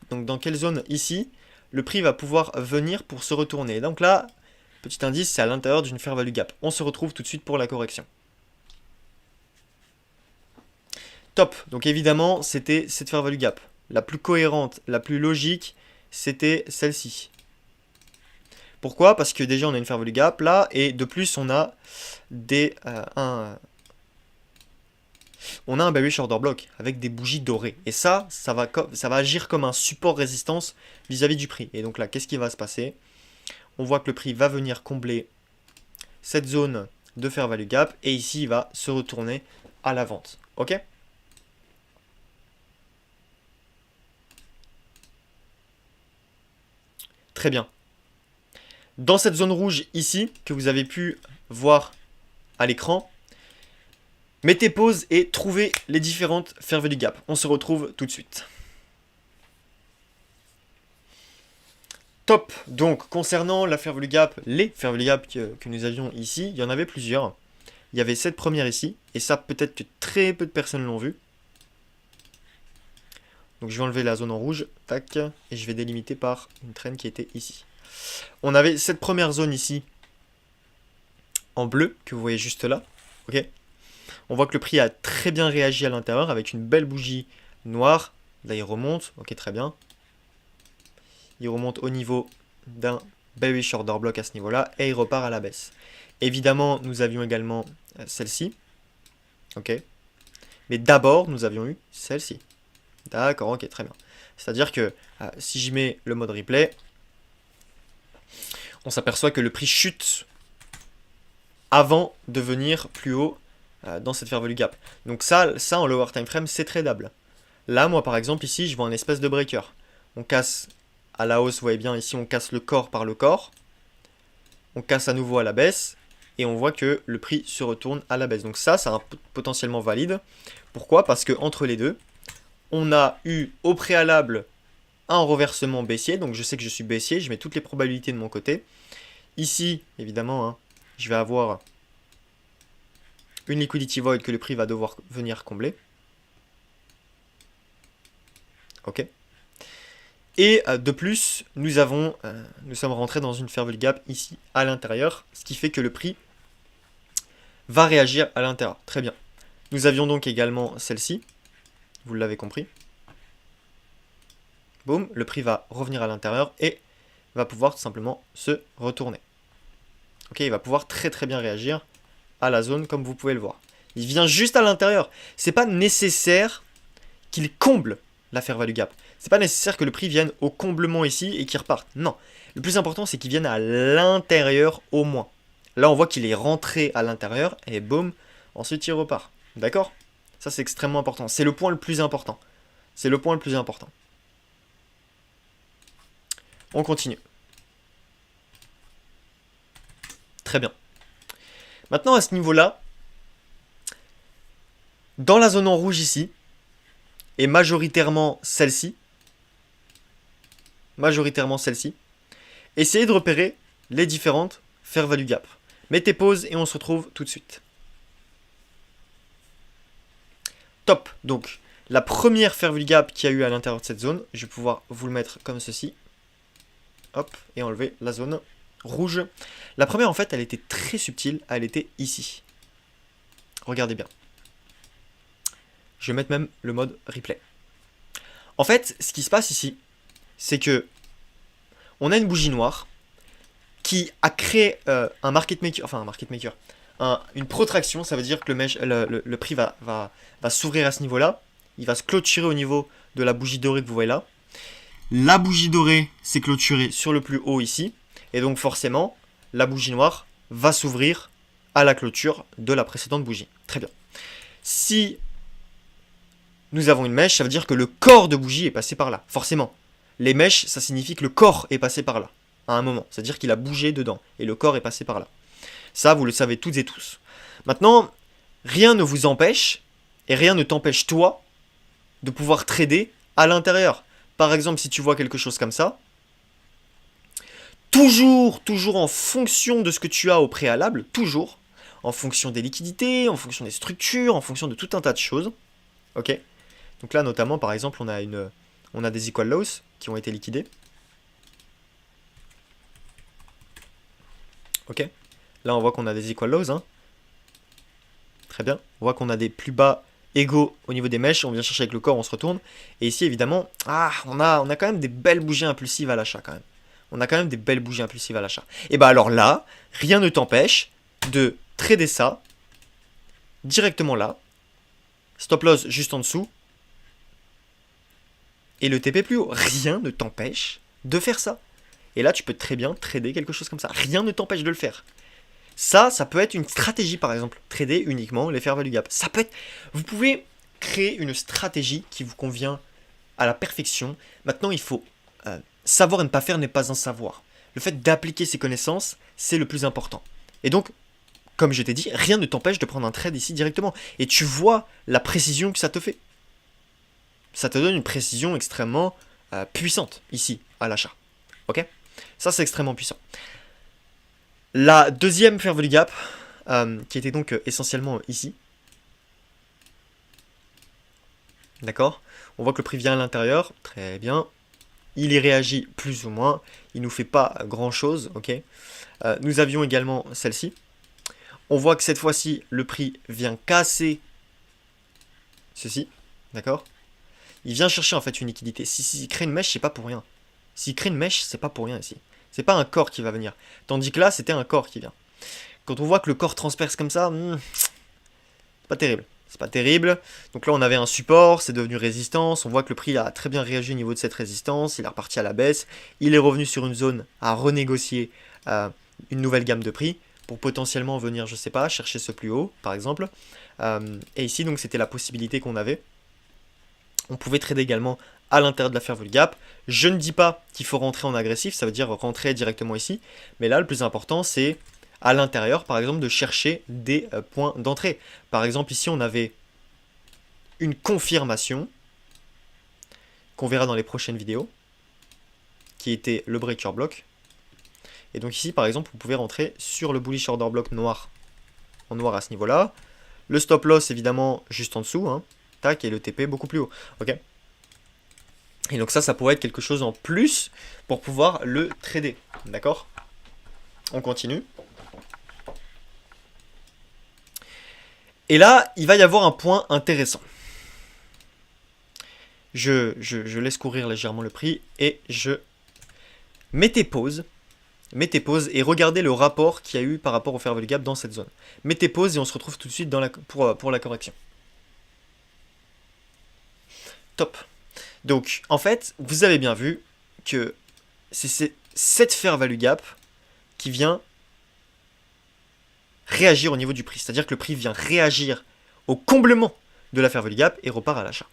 donc dans quelle zone ici, le prix va pouvoir venir pour se retourner. Donc là, petit indice, c'est à l'intérieur d'une fair value gap. On se retrouve tout de suite pour la correction. Top. Donc évidemment, c'était cette fair value gap. La plus cohérente, la plus logique, c'était celle-ci. Pourquoi? Parce que déjà, on a une fair value gap là, et de plus, on a un bearish order block avec des bougies dorées. Et ça va agir comme un support résistance vis-à-vis du prix. Et donc là, qu'est-ce qui va se passer? On voit que le prix va venir combler cette zone de fair value gap, et ici, il va se retourner à la vente. Ok? Très bien. Dans cette zone rouge ici, que vous avez pu voir à l'écran, mettez pause et trouvez les différentes fair value gap. On se retrouve tout de suite. Top. Donc, concernant la fair value gap, les fair value gap que nous avions ici, il y en avait plusieurs. Il y avait cette première ici, et ça, peut-être que très peu de personnes l'ont vu. Donc, je vais enlever la zone en rouge, tac, et je vais délimiter par une traîne qui était ici. On avait cette première zone ici, en bleu, que vous voyez juste là, ok. On voit que le prix a très bien réagi à l'intérieur avec une belle bougie noire. Là, il remonte. Ok, très bien. Il remonte au niveau d'un bearish order block à ce niveau-là et il repart à la baisse. Évidemment, nous avions également celle-ci. Ok. Mais d'abord, nous avions eu celle-ci. D'accord, ok, très bien. C'est-à-dire que si je mets le mode replay, on s'aperçoit que le prix chute avant de venir plus haut dans cette fair value gap. Donc ça en lower time frame, c'est tradable. Là, moi par exemple, ici, je vois un espèce de breaker. On casse à la hausse, vous voyez bien, ici on casse le corps par le corps. On casse à nouveau à la baisse. Et on voit que le prix se retourne à la baisse. Donc ça, c'est potentiellement valide. Pourquoi? Parce que entre les deux, on a eu au préalable un reversement baissier. Donc je sais que je suis baissier, je mets toutes les probabilités de mon côté. Ici, évidemment, hein, je vais avoir une liquidity void que le prix va devoir venir combler. Ok. Et de plus, nous sommes rentrés dans une fair value gap ici à l'intérieur, ce qui fait que le prix va réagir à l'intérieur. Très bien. Nous avions donc également celle-ci, vous l'avez compris. Boum, le prix va revenir à l'intérieur et va pouvoir tout simplement se retourner. Ok, il va pouvoir très très bien réagir à la zone comme vous pouvez le voir. Il vient juste à l'intérieur. C'est pas nécessaire qu'il comble la fair value gap. C'est pas nécessaire que le prix vienne au comblement ici et qu'il reparte. Non. Le plus important, c'est qu'il vienne à l'intérieur au moins. Là, on voit qu'il est rentré à l'intérieur et boum, ensuite il repart. D'accord? Ça, c'est extrêmement important. C'est le point le plus important. C'est le point le plus important. On continue. Très bien. Maintenant, à ce niveau-là, dans la zone en rouge ici, et majoritairement celle-ci, essayez de repérer les différentes fair value gap. Mettez pause et on se retrouve tout de suite. Top. Donc, la première fair value gap qu'il y a eu à l'intérieur de cette zone, je vais pouvoir vous le mettre comme ceci. Hop, et enlever la zone rouge. La première, en fait, elle était très subtile. Elle était ici. Regardez bien. Je vais mettre même le mode replay. En fait, ce qui se passe ici, c'est que on a une bougie noire qui a créé un market maker, une protraction. Ça veut dire que le prix va s'ouvrir à ce niveau-là. Il va se clôturer au niveau de la bougie dorée que vous voyez là. La bougie dorée s'est clôturée sur le plus haut ici. Et donc forcément, la bougie noire va s'ouvrir à la clôture de la précédente bougie. Très bien. Si nous avons une mèche, ça veut dire que le corps de bougie est passé par là. Forcément. Les mèches, ça signifie que le corps est passé par là. À un moment. C'est-à-dire qu'il a bougé dedans. Et le corps est passé par là. Ça, vous le savez toutes et tous. Maintenant, rien ne vous empêche, et rien ne t'empêche toi, de pouvoir trader à l'intérieur. Par exemple, si tu vois quelque chose comme ça, toujours en fonction de ce que tu as au préalable, toujours, en fonction des liquidités, en fonction des structures, en fonction de tout un tas de choses. Ok. Donc là, notamment, par exemple, on a des equal lows qui ont été liquidés. Ok. Là, on voit qu'on a des equal lows. Hein. Très bien. On voit qu'on a des plus bas égaux au niveau des mèches. On vient chercher avec le corps, on se retourne. Et ici, évidemment, on a quand même des belles bougies impulsives à l'achat quand même. On a quand même des belles bougies impulsives à l'achat. Et bah alors là, rien ne t'empêche de trader ça directement là. Stop loss juste en dessous. Et le TP plus haut. Rien ne t'empêche de faire ça. Et là, tu peux très bien trader quelque chose comme ça. Rien ne t'empêche de le faire. Ça peut être une stratégie, par exemple. Trader uniquement les fair value gap. Ça peut être... Vous pouvez créer une stratégie qui vous convient à la perfection. Maintenant, il faut savoir et ne pas faire n'est pas un savoir. Le fait d'appliquer ses connaissances, c'est le plus important. Et donc, comme je t'ai dit, rien ne t'empêche de prendre un trade ici directement. Et tu vois la précision que ça te fait. Ça te donne une précision extrêmement puissante ici, à l'achat. Ok ? Ça, c'est extrêmement puissant. La deuxième fair value gap, qui était donc essentiellement ici. D'accord ? On voit que le prix vient à l'intérieur. Très bien. Il y réagit plus ou moins. Il ne nous fait pas grand-chose. Ok ? Nous avions également celle-ci. On voit que cette fois-ci, le prix vient casser ceci. D'accord ? Il vient chercher en fait une liquidité. S'il crée une mèche, c'est pas pour rien. S'il crée une mèche, c'est pas pour rien ici. C'est pas un corps qui va venir. Tandis que là, c'était un corps qui vient. Quand on voit que le corps transperce comme ça, c'est pas terrible. C'est pas terrible. Donc là, on avait un support, c'est devenu résistance. On voit que le prix a très bien réagi au niveau de cette résistance. Il est reparti à la baisse. Il est revenu sur une zone à renégocier une nouvelle gamme de prix pour potentiellement venir, je sais pas, chercher ce plus haut, par exemple. Et ici, donc, c'était la possibilité qu'on avait. On pouvait trader également à l'intérieur de la fair value gap. Je ne dis pas qu'il faut rentrer en agressif, ça veut dire rentrer directement ici. Mais là, le plus important, c'est à l'intérieur, par exemple, de chercher des points d'entrée. Par exemple, ici, on avait une confirmation qu'on verra dans les prochaines vidéos, qui était le breaker block. Et donc ici, par exemple, vous pouvez rentrer sur le bullish order block noir, en noir à ce niveau-là. Le stop loss, évidemment, juste en dessous, hein. Tac, et le TP beaucoup plus haut. Ok. Et donc ça pourrait être quelque chose en plus pour pouvoir le trader. D'accord ? On continue. Et là, il va y avoir un point intéressant. Je laisse courir légèrement le prix et je mettez pause et regardez le rapport qu'il y a eu par rapport au fair value gap dans cette zone. Mettez pause et on se retrouve tout de suite pour la correction. Top. Donc, en fait, vous avez bien vu que c'est cette fair value gap qui vient réagir au niveau du prix. C'est-à-dire que le prix vient réagir au comblement de la fair value gap et repart à l'achat.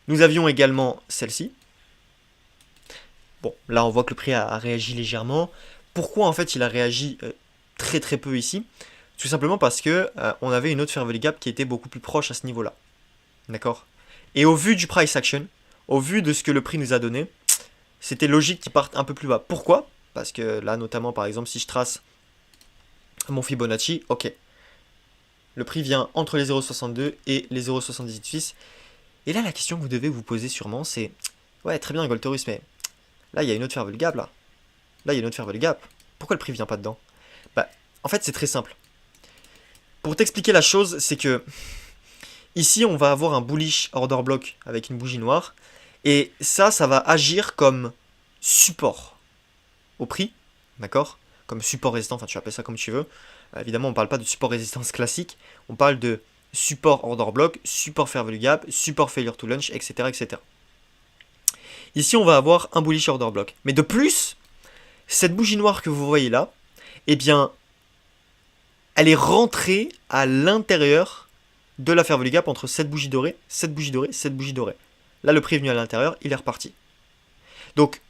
Nous avions également celle-ci. Bon, là, on voit que le prix a réagi légèrement. Pourquoi, en fait, il a réagi très très peu ici ? Tout simplement parce que on avait une autre fair value gap qui était beaucoup plus proche à ce niveau-là. D'accord ? Et au vu du price action, au vu de ce que le prix nous a donné, c'était logique qu'il parte un peu plus bas. Pourquoi ? Parce que là, notamment, par exemple, si je trace mon Fibonacci, ok. Le prix vient entre les 0,62 et les 0,78. Et là, la question que vous devez vous poser sûrement, c'est... Ouais, très bien, Goltorus, mais là, il y a une autre fair value gap, là. Là, il y a une autre fair value gap. Pourquoi le prix vient pas dedans ? Bah, en fait, c'est très simple. Pour t'expliquer la chose, c'est que... Ici, on va avoir un bullish order block avec une bougie noire. Et ça va agir comme support au prix. D'accord ? Comme support résistant, enfin tu appelles ça comme tu veux. Évidemment, on ne parle pas de support résistance classique. On parle de support order block, support fair value gap, support failure to launch, etc., etc. Ici, on va avoir un bullish order block. Mais de plus, cette bougie noire que vous voyez là, eh bien, elle est rentrée à l'intérieur de la fair value gap entre cette bougie dorée, cette bougie dorée, cette bougie dorée. Là, le prix est venu à l'intérieur, il est reparti. Donc,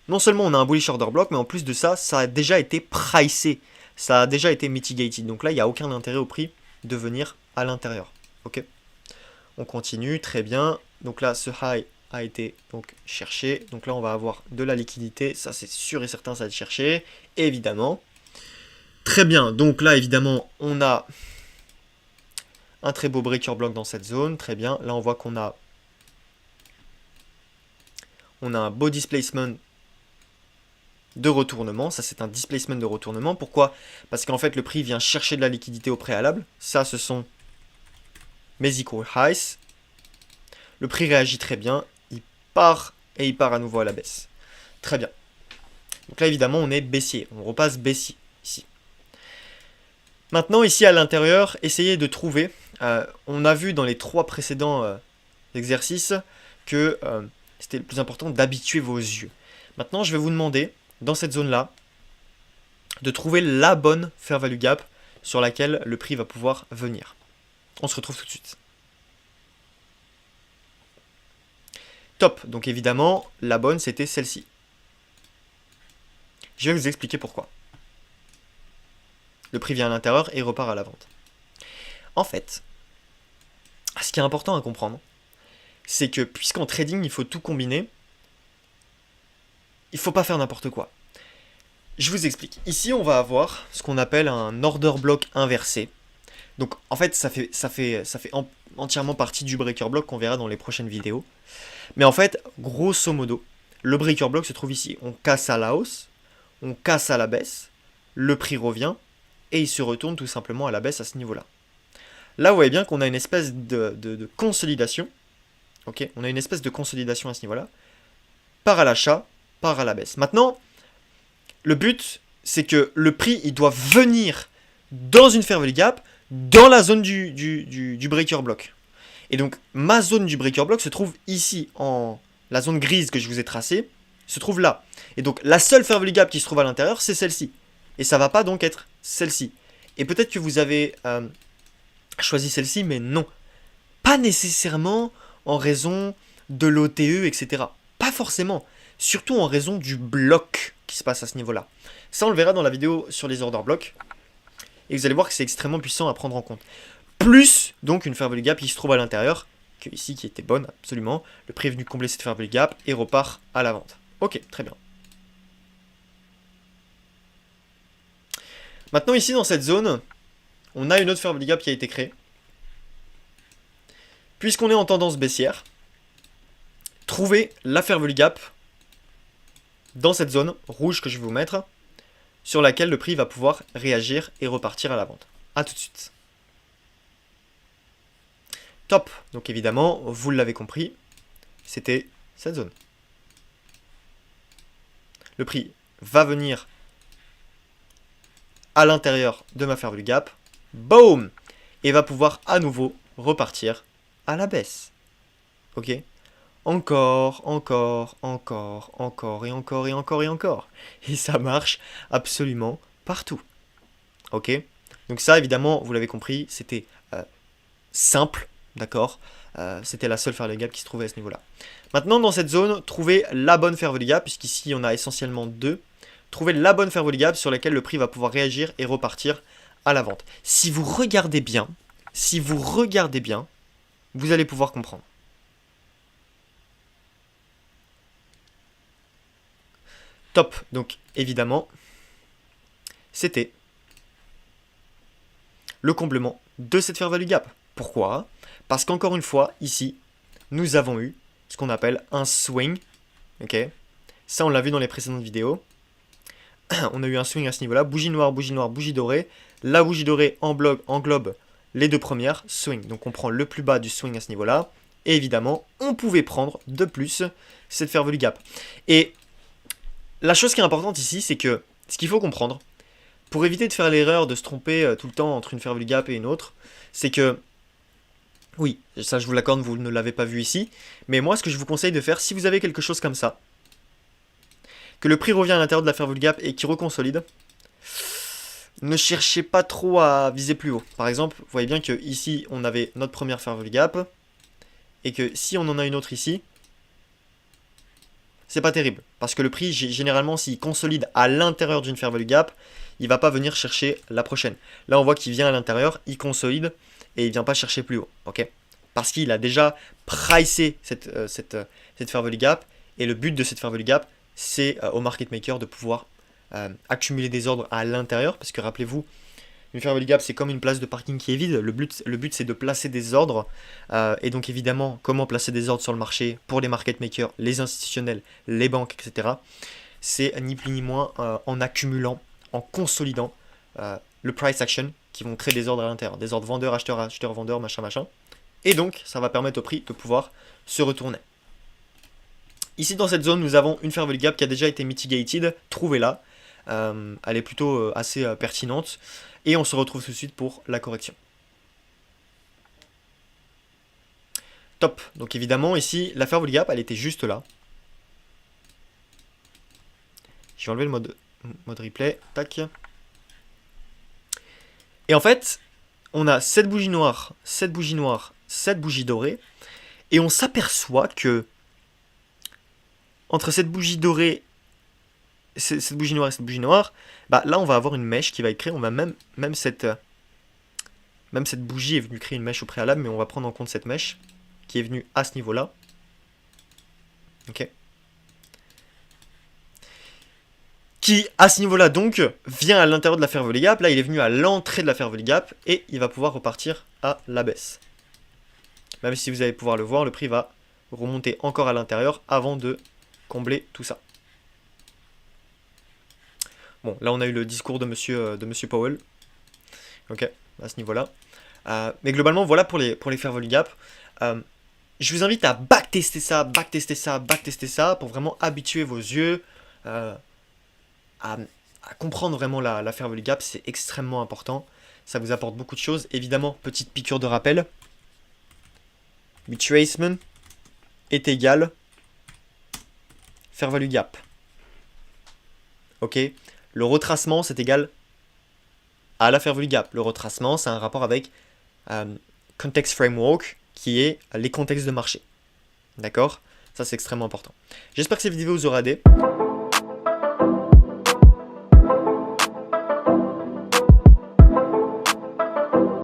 non seulement on a un bullish order block, mais en plus de ça, ça a déjà été pricé. Ça a déjà été mitigated. Donc là, il n'y a aucun intérêt au prix de venir à l'intérieur. Ok ? On continue, très bien. Donc là, ce high a été donc cherché. Donc là, on va avoir de la liquidité. Ça, c'est sûr et certain, ça va être cherché. Évidemment. Très bien, donc là évidemment on a un très beau breaker block dans cette zone, très bien. Là on voit qu'on a un beau displacement de retournement, ça c'est un displacement de retournement. Pourquoi? Parce qu'en fait le prix vient chercher de la liquidité au préalable, ça ce sont mes equal highs. Le prix réagit très bien, il part et il part à nouveau à la baisse. Très bien. Donc là évidemment on est baissier, on repasse baissier ici. Maintenant ici à l'intérieur, essayez de trouver, on a vu dans les 3 précédents exercices que c'était le plus important d'habituer vos yeux. Maintenant je vais vous demander, dans cette zone-là, de trouver la bonne fair value gap sur laquelle le prix va pouvoir venir. On se retrouve tout de suite. Top, donc évidemment, la bonne c'était celle-ci. Je vais vous expliquer pourquoi. Le prix vient à l'intérieur et repart à la vente. En fait, ce qui est important à comprendre, c'est que puisqu'en trading il faut tout combiner, il ne faut pas faire n'importe quoi. Je vous explique. Ici, on va avoir ce qu'on appelle un order block inversé. Donc, en fait, ça fait entièrement partie du breaker block qu'on verra dans les prochaines vidéos. Mais en fait, grosso modo, le breaker block se trouve ici. On casse à la hausse, on casse à la baisse, le prix revient, et il se retourne tout simplement à la baisse à ce niveau-là. Là, vous voyez bien qu'on a une espèce de consolidation. Ok, on a une espèce de consolidation à ce niveau-là. Part à l'achat, part à la baisse. Maintenant, le but, c'est que le prix, il doit venir dans une fair value gap, dans la zone du breaker block. Et donc, ma zone du breaker block se trouve ici, en la zone grise que je vous ai tracée, se trouve là. Et donc, la seule fair value gap qui se trouve à l'intérieur, c'est celle-ci. Et ça va pas donc être celle-ci. Et peut-être que vous avez choisi celle-ci, mais non. Pas nécessairement en raison de l'OTE, etc. Pas forcément. Surtout en raison du bloc qui se passe à ce niveau-là. Ça, on le verra dans la vidéo sur les order blocks. Et vous allez voir que c'est extrêmement puissant à prendre en compte. Plus, donc, une fair value gap qui se trouve à l'intérieur, que ici, qui était bonne, absolument. Le prix est venu combler cette fair value gap et repart à la vente. Ok, très bien. Maintenant, ici, dans cette zone, on a une autre fair value gap qui a été créée. Puisqu'on est en tendance baissière, trouvez la fair value gap dans cette zone rouge que je vais vous mettre, sur laquelle le prix va pouvoir réagir et repartir à la vente. A tout de suite. Top. Donc évidemment, vous l'avez compris, c'était cette zone. Le prix va venir à l'intérieur de ma fair value gap. Boom. Et va pouvoir à nouveau repartir à la baisse. Ok. Encore, encore, encore, encore, et encore, et encore, et encore. Et ça marche absolument partout. Ok. Donc ça, évidemment, vous l'avez compris, c'était simple, d'accord. C'était la seule fair value gap qui se trouvait à ce niveau-là. Maintenant, dans cette zone, trouvez la bonne fair value gap, puisqu'ici, on a essentiellement deux. Trouvez la bonne fair value gap sur laquelle le prix va pouvoir réagir et repartir à la vente. Si vous regardez bien, vous allez pouvoir comprendre. Top, donc évidemment, c'était le comblement de cette fair value gap. Pourquoi? Parce qu'encore une fois, ici, nous avons eu ce qu'on appelle un swing. Ok, ça, on l'a vu dans les précédentes vidéos. On a eu un swing à ce niveau-là, bougie noire, bougie dorée. La bougie dorée englobe les deux premières, swing. Donc on prend le plus bas du swing à ce niveau-là. Et évidemment, on pouvait prendre de plus cette fair value gap. Et la chose qui est importante ici, c'est que ce qu'il faut comprendre, pour éviter de faire l'erreur de se tromper tout le temps entre une fair value gap et une autre, c'est que, oui, ça je vous l'accorde, vous ne l'avez pas vu ici, mais moi ce que je vous conseille de faire, si vous avez quelque chose comme ça, que le prix revient à l'intérieur de la fair value gap et qui reconsolide, ne cherchez pas trop à viser plus haut. Par exemple, vous voyez bien que ici on avait notre première fair value gap, et que si on en a une autre ici, c'est pas terrible. Parce que le prix, généralement, s'il consolide à l'intérieur d'une fair value gap, il va pas venir chercher la prochaine. Là, on voit qu'il vient à l'intérieur, il consolide, et il vient pas chercher plus haut. Ok, parce qu'il a déjà pricé cette fair value gap, et le but de cette fair value gap, c'est au market maker de pouvoir accumuler des ordres à l'intérieur, parce que rappelez-vous, une fair value gap, c'est comme une place de parking qui est vide. Le but c'est de placer des ordres. Et donc évidemment, comment placer des ordres sur le marché pour les market makers, les institutionnels, les banques, etc. C'est ni plus ni moins en accumulant, en consolidant le price action qui vont créer des ordres à l'intérieur. Des ordres vendeurs, acheteurs, acheteurs, vendeurs, machin, machin. Et donc, ça va permettre au prix de pouvoir se retourner. Ici, dans cette zone, nous avons une fair value gap qui a déjà été mitigated. Trouvez-la. Elle est plutôt assez pertinente. Et on se retrouve tout de suite pour la correction. Top. Donc évidemment, ici, la fair value gap, elle était juste là. Je vais enlever le mode replay. Tac. Et en fait, on a cette bougie noire, cette bougie noire, cette bougie dorée. Et on s'aperçoit que entre cette bougie dorée, cette bougie noire et cette bougie noire, bah là on va avoir une mèche qui va être créée. On va même cette bougie est venue créer une mèche au préalable, mais on va prendre en compte cette mèche qui est venue à ce niveau-là. Ok. Qui, à ce niveau-là, donc, vient à l'intérieur de la fair value gap. Là, il est venu à l'entrée de la fair value gap et il va pouvoir repartir à la baisse. Même si vous allez pouvoir le voir, le prix va remonter encore à l'intérieur avant de combler tout ça. Bon, là, on a eu le discours de monsieur Powell. Ok, à ce niveau-là. Mais globalement, voilà pour les fair value gap. Je vous invite à backtester ça, backtester ça, backtester ça pour vraiment habituer vos yeux à comprendre vraiment la fair value gap. C'est extrêmement important. Ça vous apporte beaucoup de choses. Évidemment, petite piqûre de rappel. Retracement est égal fair value gap. Ok. Le retracement, c'est égal à la fair value gap. Le retracement, c'est un rapport avec context framework, qui est les contextes de marché. D'accord? Ça, c'est extrêmement important. J'espère que cette vidéo vous aura aidé.